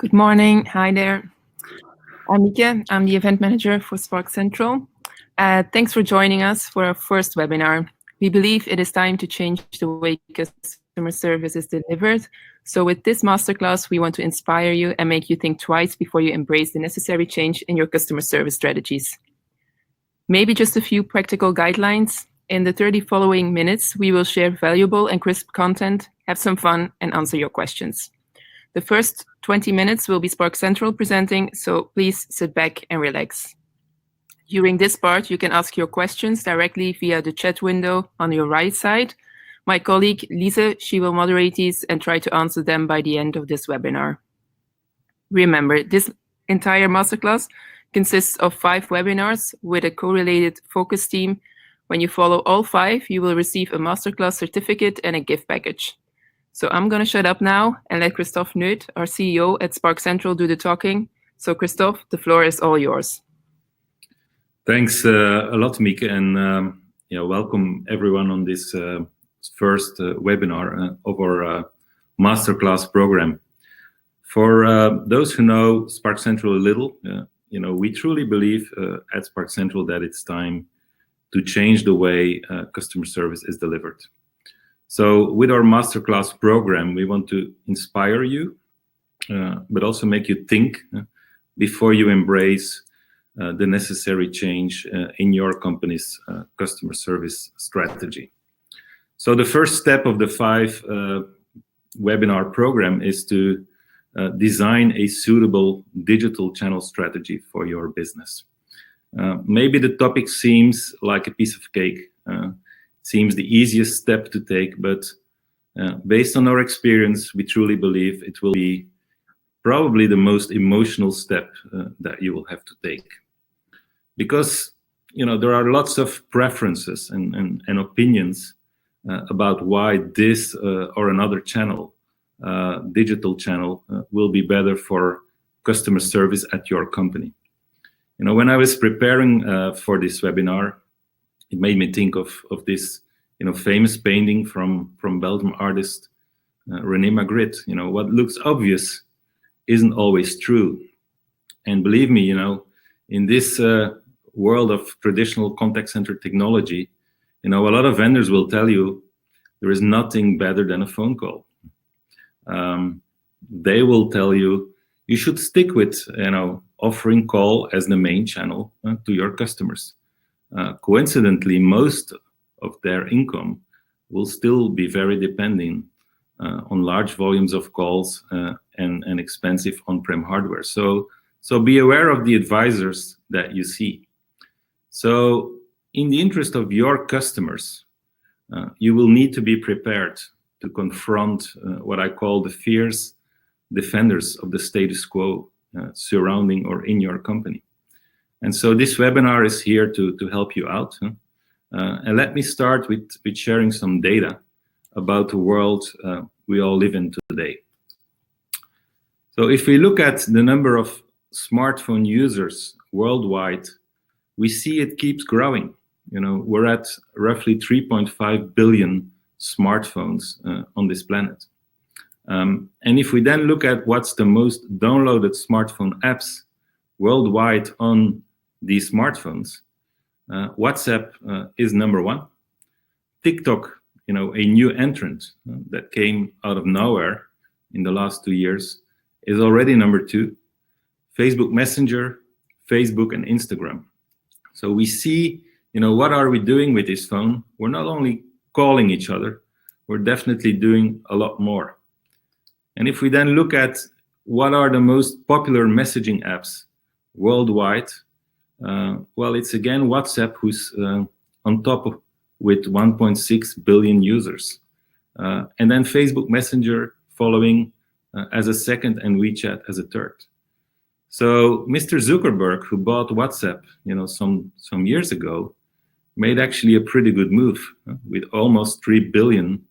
Good morning. Hi there. I'm Mieke. I'm the event manager for Spark Central. Thanks for joining us for our first webinar. We believe it is time to change the way customer service is delivered. So with this masterclass, we want to inspire you and make you think twice before you embrace the necessary change in your customer service strategies. Maybe just a few practical guidelines. In the 30 following minutes, we will share valuable and crisp content, have some fun, and answer your questions. The first 20 minutes will be Spark Central presenting, so please sit back and relax. During this part, you can ask your questions directly via the chat window on your right side. My colleague, Lise, she will moderate these and try to answer them by the end of this webinar. Remember, this entire masterclass consists of 5 webinars with a correlated focus team. When you follow all 5, you will receive a masterclass certificate and a gift package. So I'm going to shut up now and let Christophe Neut, our CEO at Spark Central, do the talking. So Christophe, the floor is all yours. Thanks a lot, Mieke, and welcome everyone on this first webinar of our masterclass program. For those who know Spark Central a little, we truly believe at Spark Central that it's time to change the way customer service is delivered. So with our masterclass program, we want to inspire you, but also make you think before you embrace the necessary change in your company's customer service strategy. So the first step of the 5 webinar program is to design a suitable digital channel strategy for your business. Maybe the topic seems like a piece of cake. Seems the easiest step to take, but based on our experience, we truly believe it will be probably the most emotional step that you will have to take. Because there are lots of preferences and opinions about why this or another channel, digital channel, will be better for customer service at your company. When I was preparing for this webinar, it made me think of this, famous painting from Belgian artist Rene Magritte. What looks obvious isn't always true. And believe me, in this world of traditional contact center technology, a lot of vendors will tell you there is nothing better than a phone call. They will tell you you should stick with, offering call as the main channel to your customers. Coincidentally, most of their income will still be very dependent on large volumes of calls and expensive on-prem hardware. So be aware of the advisors that you see. So in the interest of your customers, you will need to be prepared to confront what I call the fierce defenders of the status quo surrounding or in your company. And so this webinar is here to help you out. And let me start with sharing some data about the world we all live in today. So if we look at the number of smartphone users worldwide, we see it keeps growing. We're at roughly 3.5 billion smartphones on this planet. And if we then look at what's the most downloaded smartphone apps worldwide on these smartphones, WhatsApp is number 1. TikTok, a new entrant that came out of nowhere in the last 2 years, is already number 2. Facebook Messenger, Facebook, and Instagram. So we see, what are we doing with this phone? We're not only calling each other, we're definitely doing a lot more. And if we then look at what are the most popular messaging apps worldwide, well, it's again WhatsApp who's on top with 1.6 billion users. And then Facebook Messenger following as a second, and WeChat as a third. So Mr. Zuckerberg, who bought WhatsApp, some years ago, made actually a pretty good move with almost 3 billion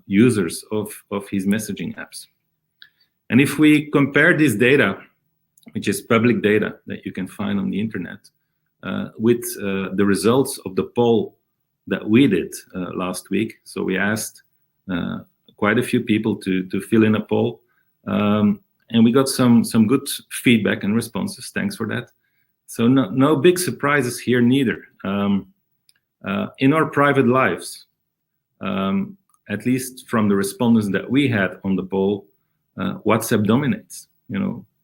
users of his messaging apps. And if we compare this data, which is public data that you can find on the internet, with the results of the poll that we did last week. So we asked quite a few people to fill in a poll. And we got some good feedback and responses. Thanks for that. So no big surprises here neither. In our private lives, at least from the respondents that we had on the poll, WhatsApp dominates.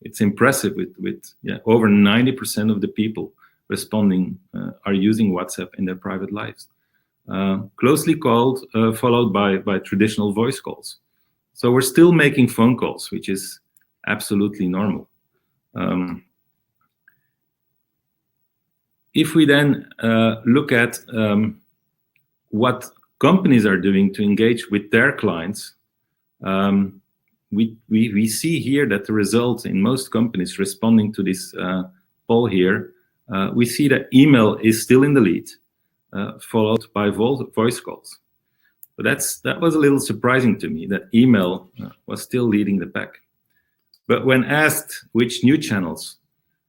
It's impressive with over 90% of the people responding are using WhatsApp in their private lives. Closely followed by traditional voice calls. So we're still making phone calls, which is absolutely normal. If we then look at what companies are doing to engage with their clients, we see here that the result in most companies responding to this poll here, we see that email is still in the lead, followed by voice calls. So that was a little surprising to me, that email was still leading the pack. But when asked which new channels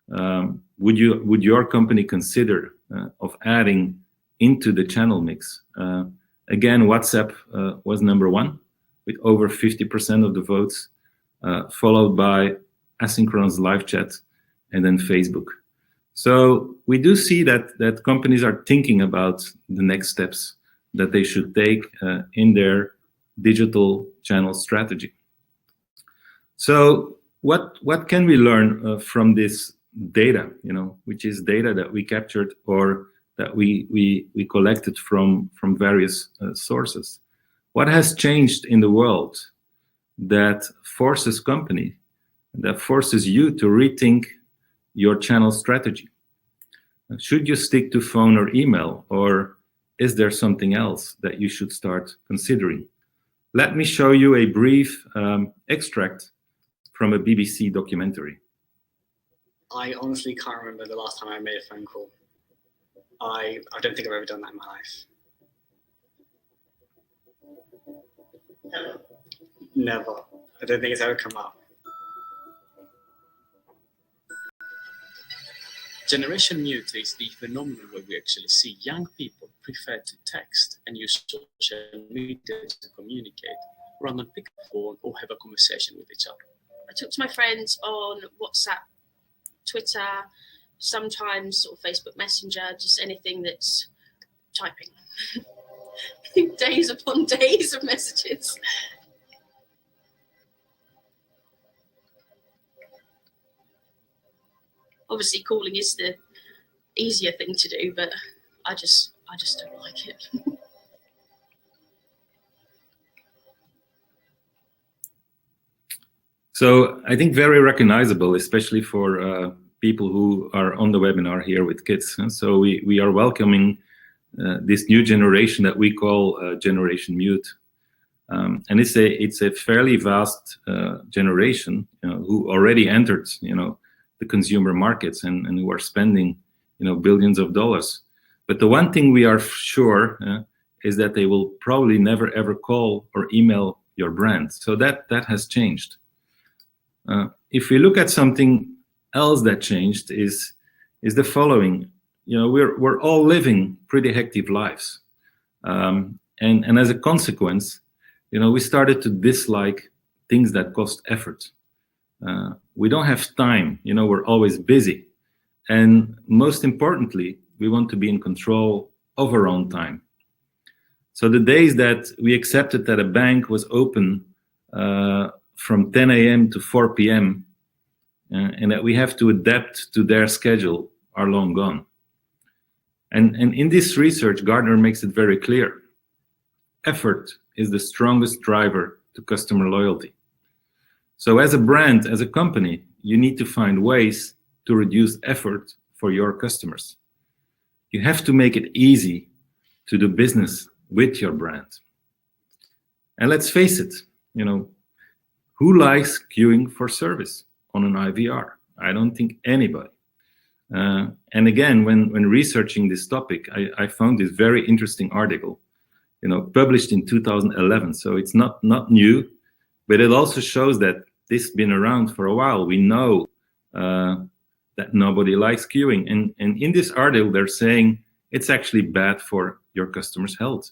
would your company consider of adding into the channel mix, again, WhatsApp was number one with over 50% of the votes, followed by asynchronous live chat and then Facebook. So we do see that companies are thinking about the next steps that they should take in their digital channel strategy. So what can we learn from this data, which is data that we captured or that we collected from various sources? What has changed in the world that forces you to rethink your channel strategy? Should you stick to phone or email, or is there something else that you should start considering? Let me show you a brief extract from a BBC documentary. I honestly can't remember the last time I made a phone call. I don't think I've ever done that in my life. Never. I don't think it's ever come up. Generation Mute is the phenomenon where we actually see young people prefer to text and use social media to communicate rather than pick up the phone or have a conversation with each other. I talk to my friends on WhatsApp, Twitter, sometimes sort of Facebook Messenger, just anything that's typing. Days upon days of messages. Obviously, calling is the easier thing to do, but I just don't like it. So I think very recognizable, especially for people who are on the webinar here with kids. And so we are welcoming this new generation that we call Generation Mute. And it's a fairly vast generation who already entered the consumer markets and who are spending billions of dollars. But the one thing we are sure is that they will probably never ever call or email your brand. So that has changed. If we look at something else that changed is the following. We're all living pretty hectic lives, and as a consequence, we started to dislike things that cost effort. We don't have time. We're always busy, and most importantly, we want to be in control of our own time. So the days that we accepted that a bank was open from 10 a.m. to 4 p.m. And that we have to adapt to their schedule are long gone. And in this research, Gartner makes it very clear. Effort is the strongest driver to customer loyalty. So as a brand, as a company, you need to find ways to reduce effort for your customers. You have to make it easy to do business with your brand. And let's face it, who likes queuing for service on an IVR? I don't think anybody. And again, when researching this topic, I found this very interesting article, published in 2011. So it's not new, but it also shows that this has been around for a while. We know that nobody likes queuing. And in this article, they're saying it's actually bad for your customers' health.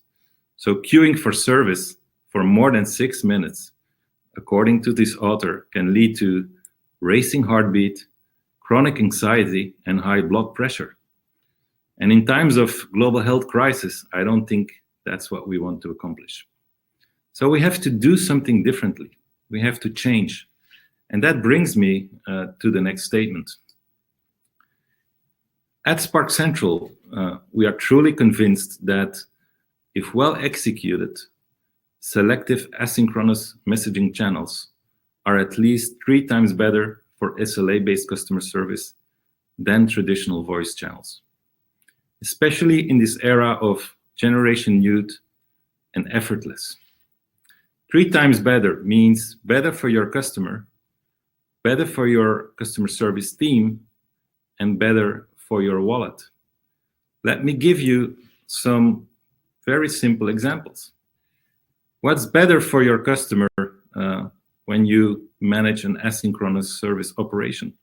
So queuing for service for more than 6 minutes, according to this author, can lead to racing heartbeat, chronic anxiety, and high blood pressure. And in times of global health crisis, I don't think that's what we want to accomplish. So we have to do something differently. We have to change. And that brings me to the next statement. At Spark Central, we are truly convinced that if well executed, selective asynchronous messaging channels are at least 3 times better for SLA-based customer service than traditional voice channels, especially in this era of generation youth and effortless. 3 times better means better for your customer, better for your customer service team, and better for your wallet. Let me give you some very simple examples. What's better for your customer when you manage an asynchronous service operation?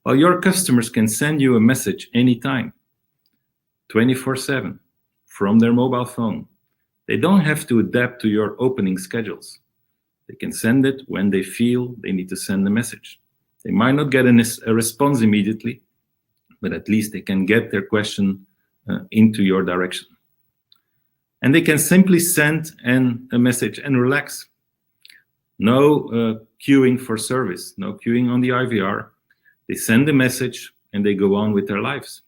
Well, your customers can send you a message anytime, 24/7, from their mobile phone. They don't have to adapt to your opening schedules. They can send it when they feel they need to send a message. They might not get a response immediately, but at least they can get their question into your direction. And they can simply send a message and relax. No queuing for service, no queuing on the IVR. They send a message and they go on with their lives.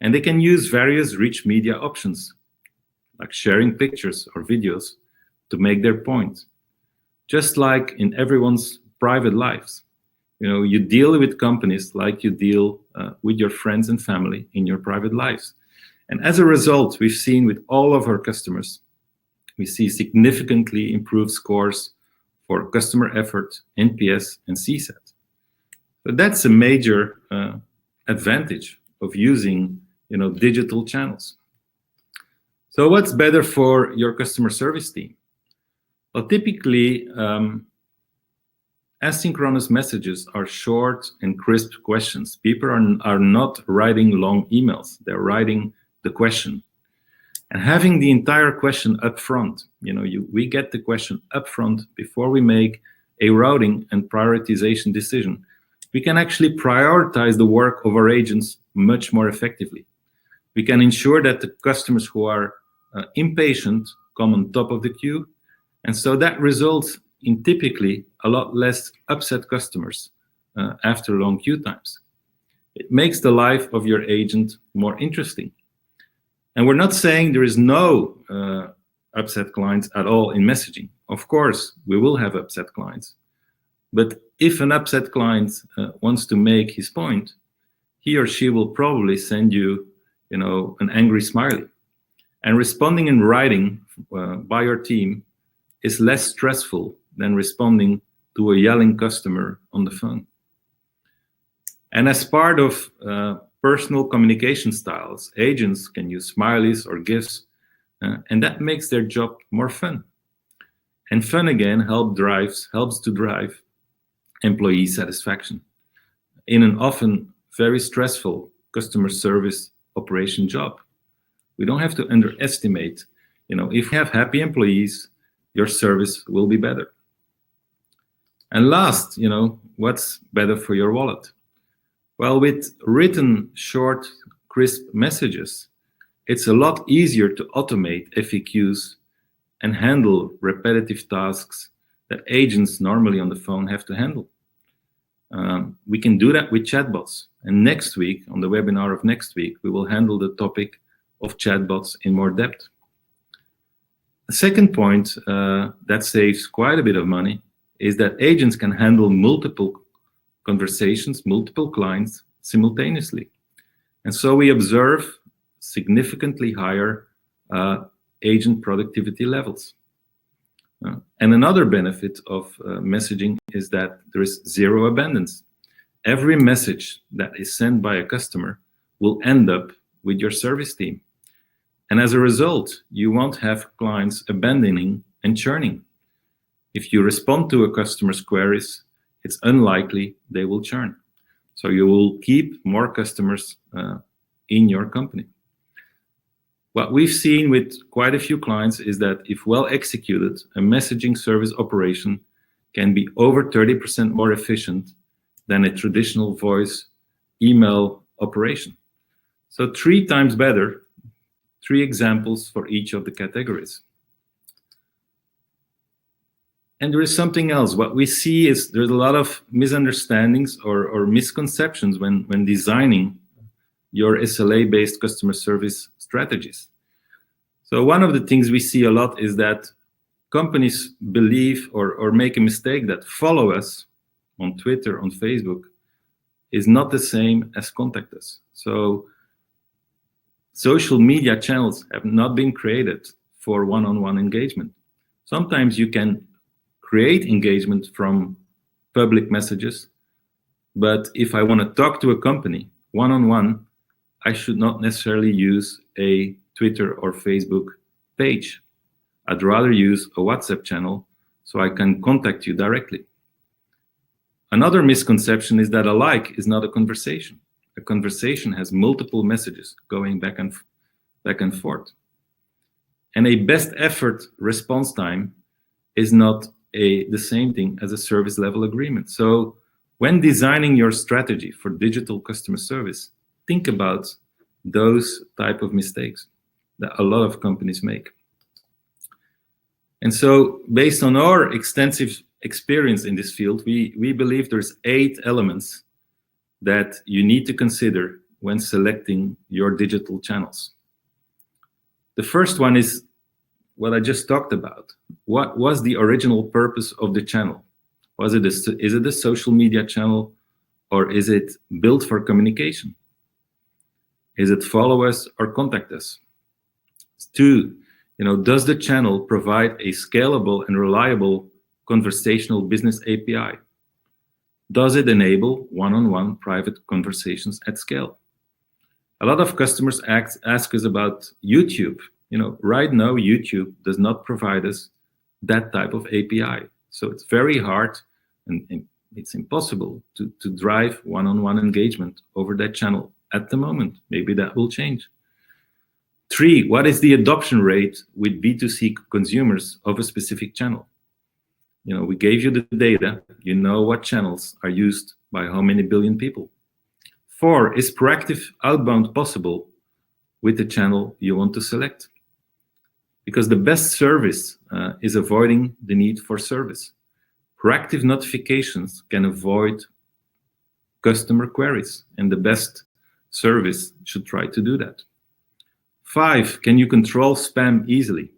And they can use various rich media options, like sharing pictures or videos to make their point. Just like in everyone's private lives. You deal with companies like you deal with your friends and family in your private lives. And as a result, we've seen with all of our customers, we see significantly improved scores for customer effort, NPS, and C-sat. But that's a major advantage of using digital channels. So what's better for your customer service team? Well, typically, asynchronous messages are short and crisp questions. People are not writing long emails. They're writing the question. And having the entire question up front, we get the question up front before we make a routing and prioritization decision. We can actually prioritize the work of our agents much more effectively. We can ensure that the customers who are impatient come on top of the queue. And so that results in typically a lot less upset customers after long queue times. It makes the life of your agent more interesting. And we're not saying there is no upset clients at all in messaging. Of course, we will have upset clients. But if an upset client wants to make his point, he or she will probably send you, an angry smiley. And responding in writing by your team is less stressful than responding to a yelling customer on the phone. And as part of personal communication styles, agents can use smileys or GIFs, and that makes their job more fun. And fun, again, helps to drive employee satisfaction in an often very stressful customer service operation job. We don't have to underestimate, if you have happy employees, your service will be better. And last, what's better for your wallet? Well, with written, short, crisp messages, it's a lot easier to automate FAQs and handle repetitive tasks that agents normally on the phone have to handle. We can do that with chatbots. And next week, on the webinar of next week, we will handle the topic of chatbots in more depth. The second point that saves quite a bit of money is that agents can handle multiple conversations, multiple clients simultaneously. And so we observe significantly higher agent productivity levels. And another benefit of messaging is that there is zero abundance. Every message that is sent by a customer will end up with your service team. And as a result, you won't have clients abandoning and churning. If you respond to a customer's queries, it's unlikely they will churn. So you will keep more customers in your company. What we've seen with quite a few clients is that if well executed, a messaging service operation can be over 30% more efficient than a traditional voice email operation. So 3 times better, 3 examples for each of the categories. And there is something else. What we see is there's a lot of misunderstandings or misconceptions when designing your SLA-based customer service strategies. So one of the things we see a lot is that companies believe or make a mistake that follow us on Twitter, on Facebook, is not the same as contact us. So social media channels have not been created for one-on-one engagement. Sometimes you can create engagement from public messages, but if I want to talk to a company one-on-one, I should not necessarily use a Twitter or Facebook page. I'd rather use a WhatsApp channel so I can contact you directly. Another misconception is that a like is not a conversation. A conversation has multiple messages going back and forth. And a best effort response time is not the same thing as a service level agreement. So when designing your strategy for digital customer service, think about those type of mistakes that a lot of companies make. And so based on our extensive experience in this field, we believe there's 8 elements that you need to consider when selecting your digital channels. The first one is what I just talked about. What was the original purpose of the channel? Is it a social media channel, or is it built for communication? Is it follow us or contact us? 2, does the channel provide a scalable and reliable conversational business API? Does it enable one-on-one private conversations at scale? A lot of customers ask us about YouTube. Right now, YouTube does not provide us that type of API. So it's very hard and it's impossible to drive one-on-one engagement over that channel at the moment. Maybe that will change. 3, what is the adoption rate with B2C consumers of a specific channel? We gave you the data. You know what channels are used by how many billion people. 4, is proactive outbound possible with the channel you want to select? Because the best service is avoiding the need for service. Proactive notifications can avoid customer queries, and the best service should try to do that. 5, can you control spam easily?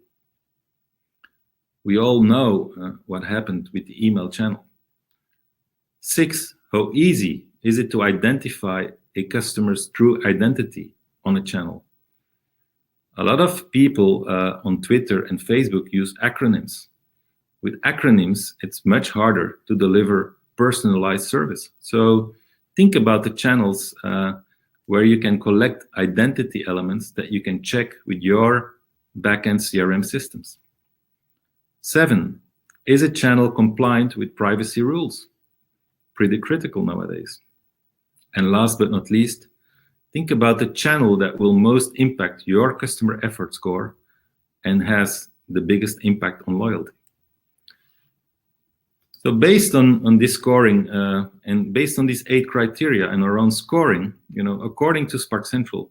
We all know what happened with the email channel. 6, how easy is it to identify a customer's true identity on a channel? A lot of people on Twitter and Facebook use acronyms. With acronyms, it's much harder to deliver personalized service. So think about the channels where you can collect identity elements that you can check with your backend CRM systems. 7, is a channel compliant with privacy rules? Pretty critical nowadays. And last but not least, think about the channel that will most impact your customer effort score and has the biggest impact on loyalty. So based on this scoring and based on these 8 criteria and our own scoring, according to Spark Central,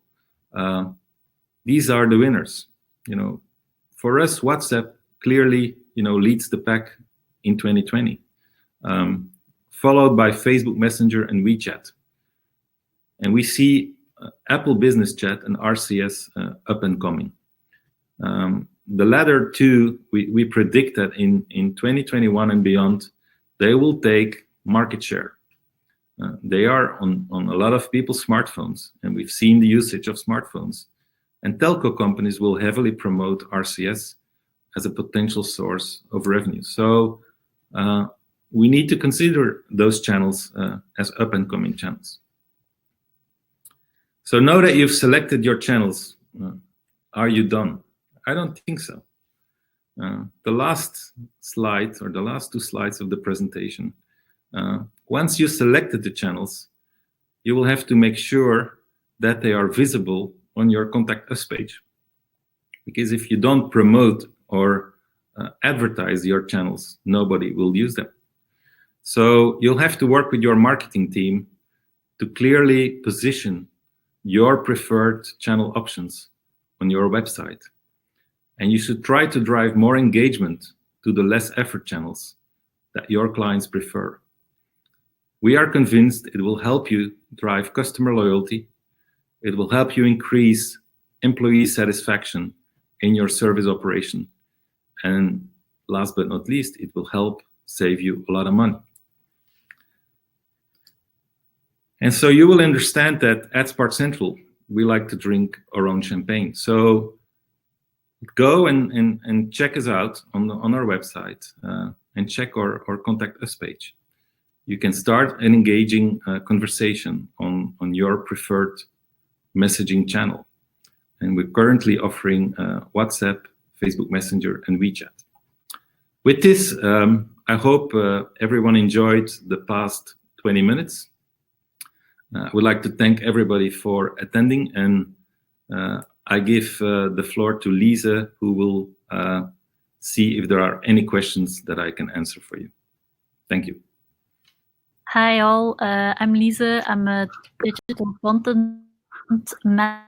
these are the winners. For us, WhatsApp clearly, leads the pack in 2020, followed by Facebook Messenger and WeChat. And we see Apple Business Chat and RCS up and coming. The latter 2, we predict that in 2021 and beyond, they will take market share. They are on a lot of people's smartphones, and we've seen the usage of smartphones. And telco companies will heavily promote RCS as a potential source of revenue. So we need to consider those channels as up and coming channels. So now that you've selected your channels, are you done? I don't think so. The last slide, or the last 2 slides of the presentation, once you selected the channels, you will have to make sure that they are visible on your Contact Us page. Because if you don't promote or advertise your channels, nobody will use them. So you'll have to work with your marketing team to clearly position your preferred channel options on your website. And you should try to drive more engagement to the less effort channels that your clients prefer. We are convinced it will help you drive customer loyalty. It will help you increase employee satisfaction in your service operation. And last but not least, it will help save you a lot of money. And so you will understand that at Spark Central, we like to drink our own champagne. So go and check us out on our website and check our Contact Us page. You can start an engaging conversation on your preferred messaging channel. And we're currently offering WhatsApp, Facebook Messenger, and WeChat. With this, I hope everyone enjoyed the past 20 minutes. I would like to thank everybody for attending, and I give the floor to Lise, who will see if there are any questions that I can answer for you. Thank you. Hi all, I'm Lise. I'm a digital content manager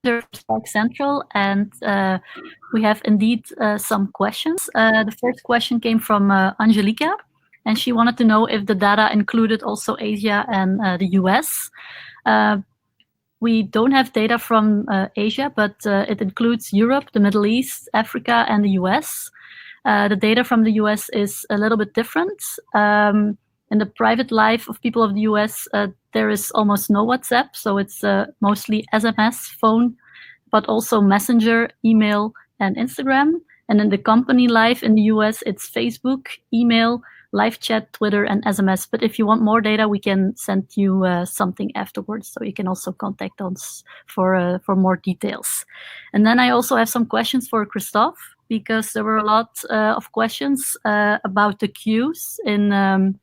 at Spark Central, and we have indeed some questions. The first question came from Angelica, and she wanted to know if the data included also Asia and the US. We don't have data from Asia, but it includes Europe, the Middle East, Africa, and the US. The data from the US is a little bit different. In the private life of people of the US, there is almost no WhatsApp, so it's mostly SMS, phone, but also Messenger, email, and Instagram. And in the company life in the US, it's Facebook, email, live chat, Twitter, and SMS. But if you want more data, we can send you something afterwards, so you can also contact us for more details. And then I also have some questions for Christophe, because there were a lot of questions about the queues in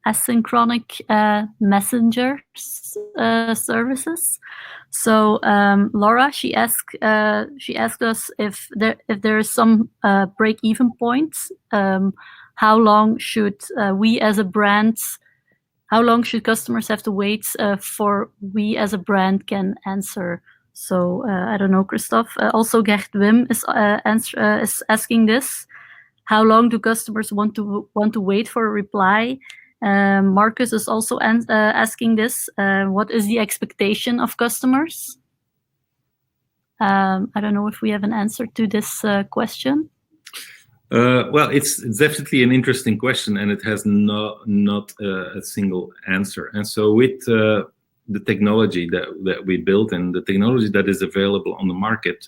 asynchronous messenger services. So Laura, she asked us if there is some break-even points. How long should we as a brand? How long should customers have to wait for we as a brand can answer? So I don't know, Christophe. Also, Gert Wim is asking this. How long do customers want to wait for a reply? Marcus is also asking this. What is the expectation of customers? I don't know if we have an answer to this question. Well, it's definitely an interesting question, and it has not a single answer. And so with the technology that we built and the technology that is available on the market,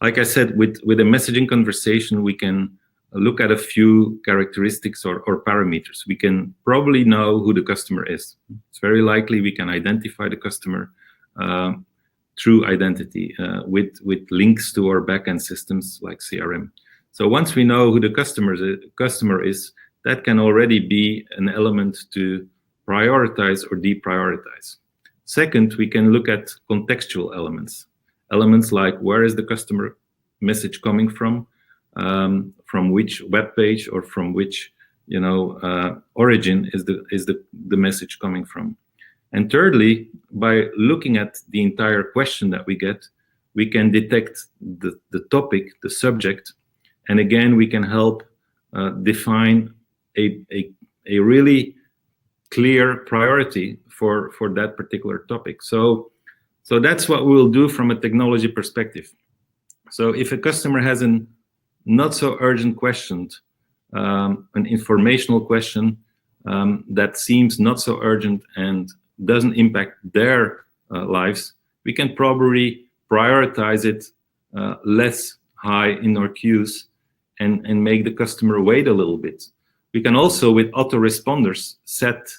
like I said, with a messaging conversation, we can look at a few characteristics or parameters. We can probably know who the customer is. It's very likely we can identify the customer through identity with links to our backend systems like CRM. So once we know who the customer is, that can already be an element to prioritize or deprioritize. Second, we can look at contextual elements. Elements like where is the customer message coming from which web page or from which origin is the message coming from. And thirdly, by looking at the entire question that we get, we can detect the topic, the subject, and again we can help define a really clear priority for that particular topic. So that's what we'll do from a technology perspective. So if a customer has a not so urgent question, an informational question that seems not so urgent and doesn't impact their lives, we can probably prioritize it less high in our queues and make the customer wait a little bit. We can also, with autoresponders, set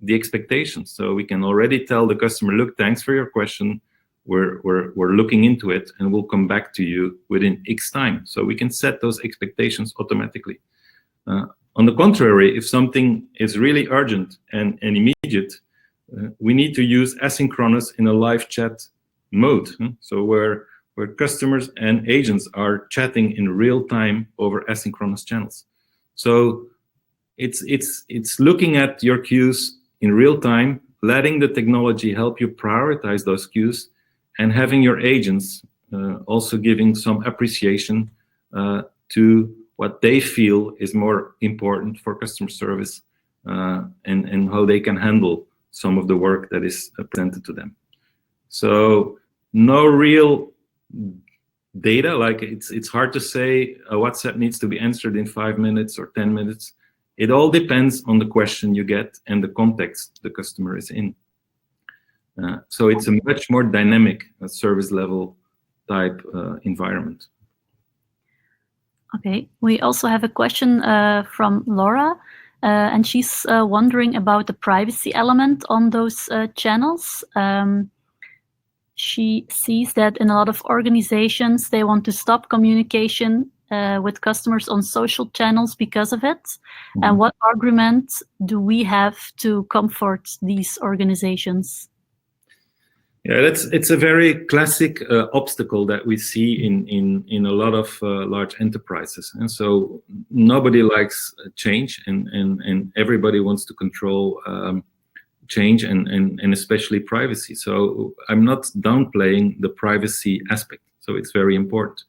the expectations. So we can already tell the customer, look, thanks for your question. We're looking into it and we'll come back to you within X time. So we can set those expectations automatically. On the contrary, if something is really urgent and immediate, we need to use asynchronous in a live chat mode. So where customers and agents are chatting in real time over asynchronous channels. So it's looking at your queues in real time, letting the technology help you prioritize those queues, and having your agents also giving some appreciation to what they feel is more important for customer service, and how they can handle some of the work that is presented to them. So no real data, like it's hard to say a WhatsApp needs to be answered in 5 minutes or 10 minutes. It all depends on the question you get and the context the customer is in. So it's a much more dynamic service level type environment. Okay, we also have a question from Laura, and she's wondering about the privacy element on those channels. She sees that in a lot of organizations, they want to stop communication with customers on social channels because of it. Mm-hmm. And what argument do we have to comfort these organizations? Yeah, it's a very classic obstacle that we see in a lot of large enterprises, and so nobody likes change, and everybody wants to control change and especially privacy. So I'm not downplaying the privacy aspect. So it's very important.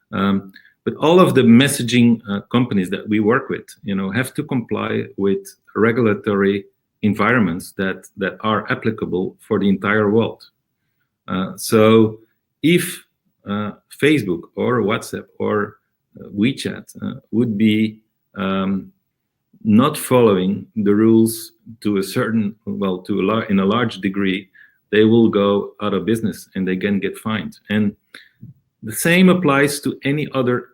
But all of the messaging companies that we work with, have to comply with regulatory environments that are applicable for the entire world. So if Facebook or WhatsApp or WeChat would be not following the rules to a certain, in a large degree, they will go out of business and they can get fined. And the same applies to any other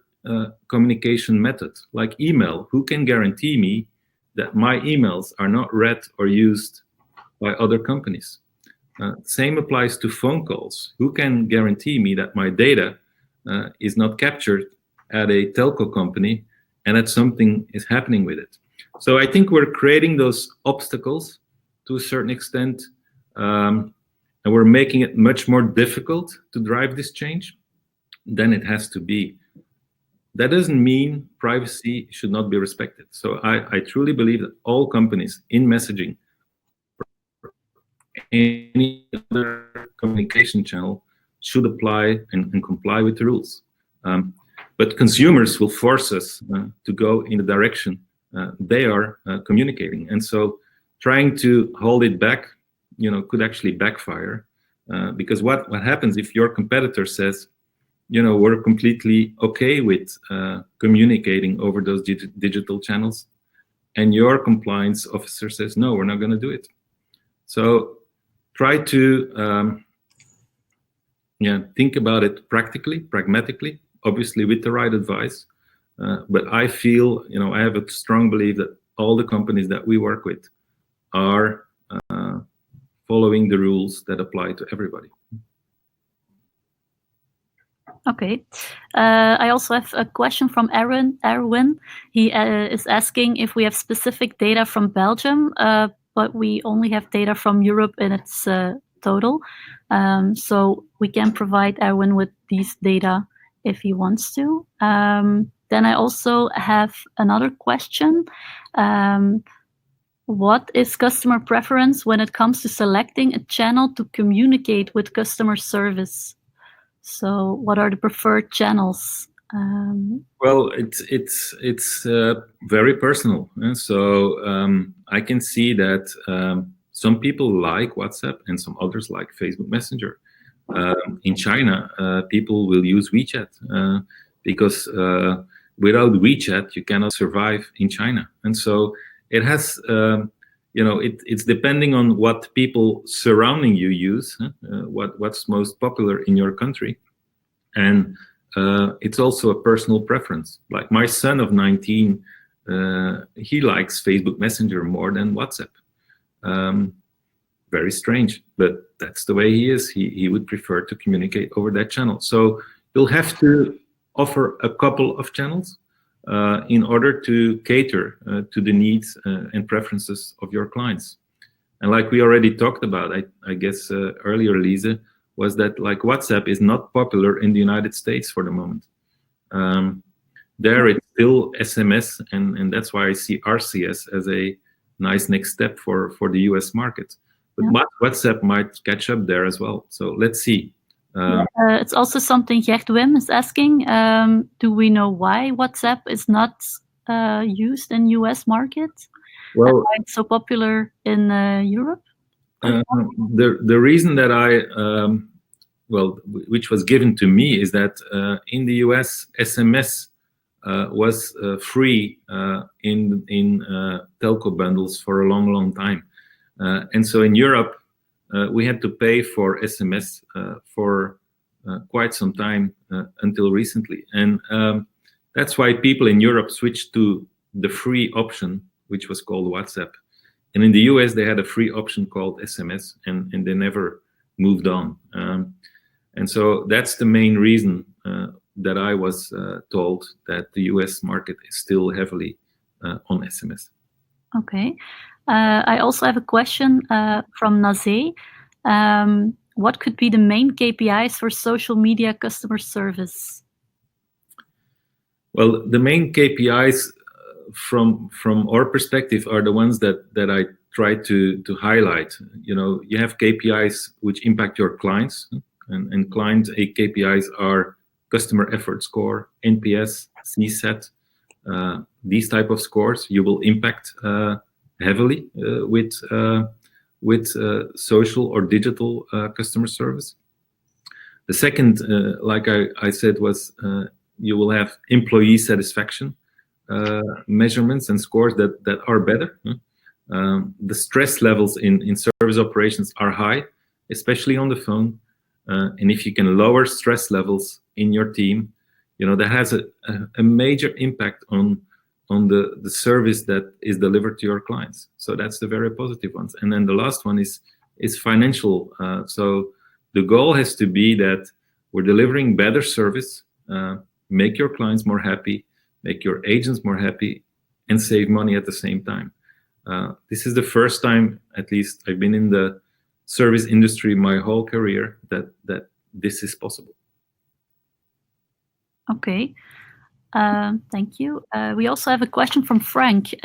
communication method, like email. Who can guarantee me that my emails are not read or used by other companies? Same applies to phone calls. Who can guarantee me that my data is not captured at a telco company and that something is happening with it? So I think we're creating those obstacles to a certain extent, and we're making it much more difficult to drive this change than it has to be. That doesn't mean privacy should not be respected. So I truly believe that all companies in messaging, any other communication channel, should apply and comply with the rules. But consumers will force us to go in the direction they are communicating. And so trying to hold it back, could actually backfire, because what happens if your competitor says, we're completely okay with communicating over those digital channels, and your compliance officer says, no, we're not going to do it. So try to think about it pragmatically, obviously with the right advice. But I feel, I have a strong belief that all the companies that we work with are following the rules that apply to everybody. Okay. I also have a question from Erwin. He is asking if we have specific data from Belgium, but we only have data from Europe in its total. So we can provide Erwin with these data if he wants to. Then I also have another question. What is customer preference when it comes to selecting a channel to communicate with customer service? So what are the preferred channels? Well, it's very personal. So I can see that some people like WhatsApp and some others like Facebook Messenger. In China, people will use WeChat because without WeChat, you cannot survive in China. And so it has, it's depending on what people surrounding you use, what's most popular in your country. And it's also a personal preference. Like my son of 19, he likes Facebook Messenger more than WhatsApp. Very strange, but that's the way he is. He would prefer to communicate over that channel. So you'll have to offer a couple of channels in order to cater to the needs and preferences of your clients. And like we already talked about, I guess earlier, Lise, was that like WhatsApp is not popular in the United States for the moment. There it's still SMS, and that's why I see RCS as a nice next step for the US market. But WhatsApp might catch up there as well. So let's see. It's also something Gert Wim is asking. Do we know why WhatsApp is not used in US market? Well, and why it's so popular in Europe? The reason that which was given to me is that in the US, SMS was free in telco bundles for a long time. And so in Europe, we had to pay for SMS for quite some time until recently. And that's why people in Europe switched to the free option, which was called WhatsApp. And in the US, they had a free option called SMS, and they never moved on. And so that's the main reason that I was told that the US market is still heavily on SMS. Okay. I also have a question from Nazé. What could be the main KPIs for social media customer service? Well, the main KPIs from our perspective are the ones that I try to highlight. You have KPIs which impact your clients, and client KPIs are customer effort score, NPS, C-sat, these type of scores you will impact heavily with social or digital customer service. The second, like I said, was you will have employee satisfaction measurements and scores that are better. The stress levels in service operations are high, especially on the phone. And if you can lower stress levels in your team, that has a major impact on the service that is delivered to your clients. So that's the very positive ones. And then the last one is financial. So the goal has to be that we're delivering better service, make your clients more happy, make your agents more happy, and save money at the same time. This is the first time, at least, I've been in the service industry my whole career that this is possible. Okay. Thank you. We also have a question from Frank.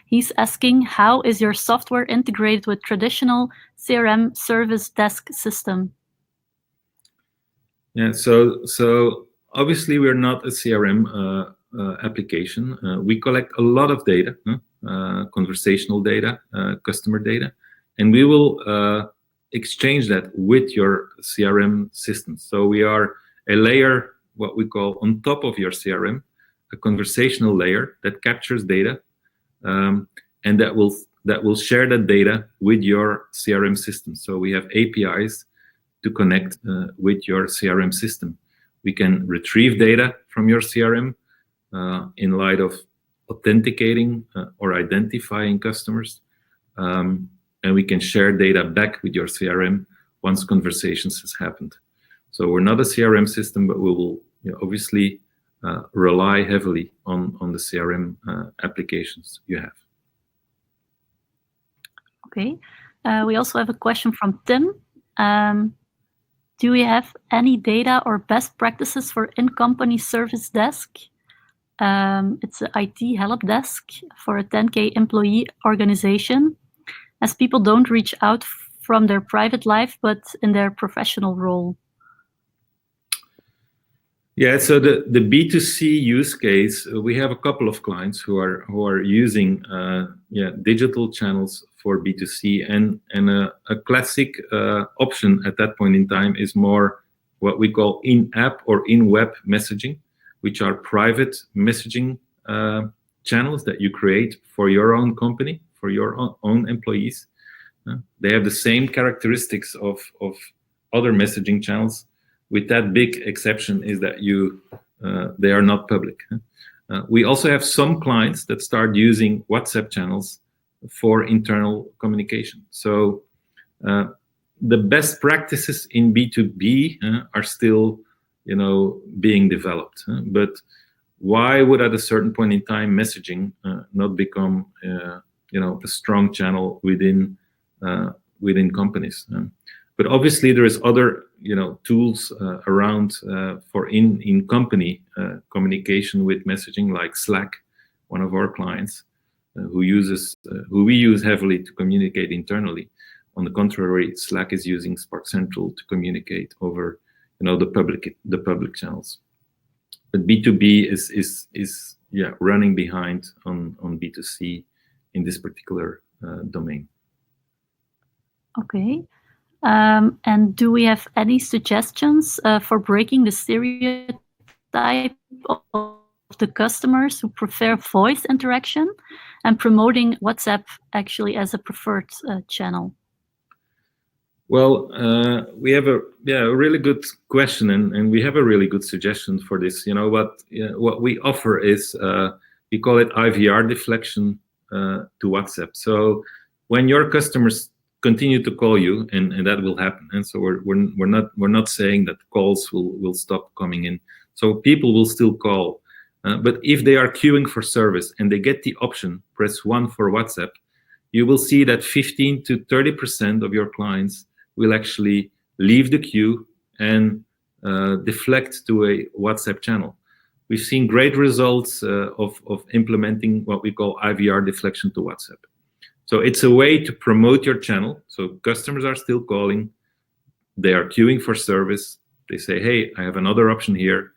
He's asking, how is your software integrated with traditional CRM service desk system? Yeah, so obviously we're not a CRM application. We collect a lot of data, conversational data, customer data, and we will exchange that with your CRM system. So we are a layer, what we call on top of your CRM, a conversational layer that captures data, and that will share that data with your CRM system. So we have APIs to connect with your CRM system. We can retrieve data from your CRM in light of authenticating or identifying customers, and we can share data back with your CRM once conversations has happened. So we're not a CRM system, but we will obviously rely heavily on the CRM applications you have. Okay. We also have a question from Tim. Do we have any data or best practices for in-company service desk? It's an IT help desk for a 10K employee organization, as people don't reach out from their private life, but in their professional role. Yeah, so the B2C use case, we have a couple of clients who are using digital channels for B2C, and a classic option at that point in time is more what we call in-app or in-web messaging, which are private messaging channels that you create for your own company, for your own employees. They have the same characteristics of other messaging channels, with that big exception is that they are not public. We also have some clients that start using WhatsApp channels for internal communication. So the best practices in B2B are still, being developed. But why would at a certain point in time messaging not become, a strong channel within companies? But obviously there is other tools around for in company communication with messaging, like Slack, one of our clients, who we use heavily to communicate internally. On the contrary, Slack is using Spark Central to communicate over the public channels. But B2B is running behind on B2C in this particular domain. Okay. And do we have any suggestions for breaking the stereotype of the customers who prefer voice interaction and promoting WhatsApp actually as a preferred channel? Well, we have a really good question, and we have a really good suggestion for this. What we offer is we call it IVR deflection to WhatsApp. So when your customers continue to call you, and that will happen, and so we're not saying that calls will stop coming in. So people will still call, but if they are queuing for service and they get the option, press 1 for WhatsApp, you will see that 15 to 30% of your clients will actually leave the queue and deflect to a WhatsApp channel. We've seen great results of implementing what we call IVR deflection to WhatsApp. So it's a way to promote your channel. So customers are still calling, they are queuing for service, they say, hey, I have another option here,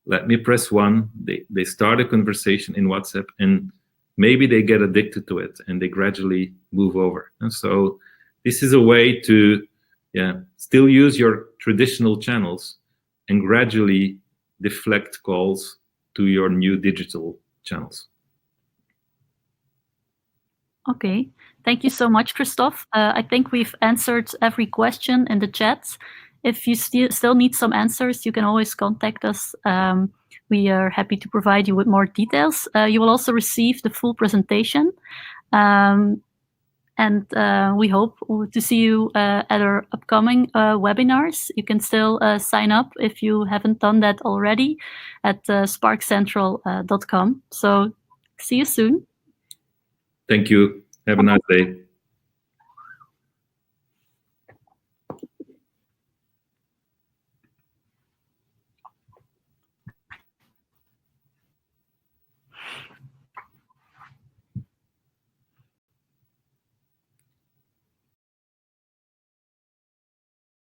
let me press 1, they start a conversation in WhatsApp, and maybe they get addicted to it and they gradually move over. And so this is a way to still use your traditional channels and gradually deflect calls to your new digital channels. Okay, thank you so much, Christophe. I think we've answered every question in the chat. If you still need some answers, you can always contact us. We are happy to provide you with more details. You will also receive the full presentation. And we hope to see you at our upcoming webinars. You can still sign up if you haven't done that already at sparkcentral.com. So see you soon. Thank you. Have a nice day.